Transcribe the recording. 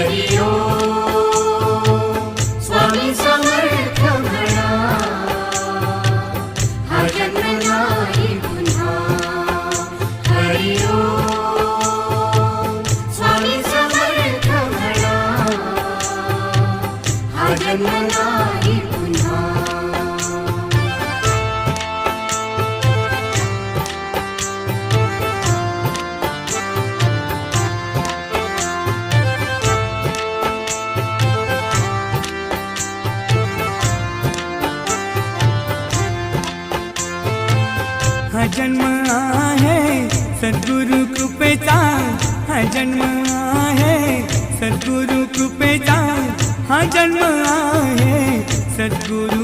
हरि ओम स्वामी समर्थ म्हणा हा जन्म नाही पुन्हा हरि ओम स्वामी समर्थ म्हणा हा जन्म नाही पुन्हा हा जन्म आहे सद्गुरु कृपेचा हा जन्म आहे सद्गुरु कृपेचा हा जन्म आहे सद्गुरु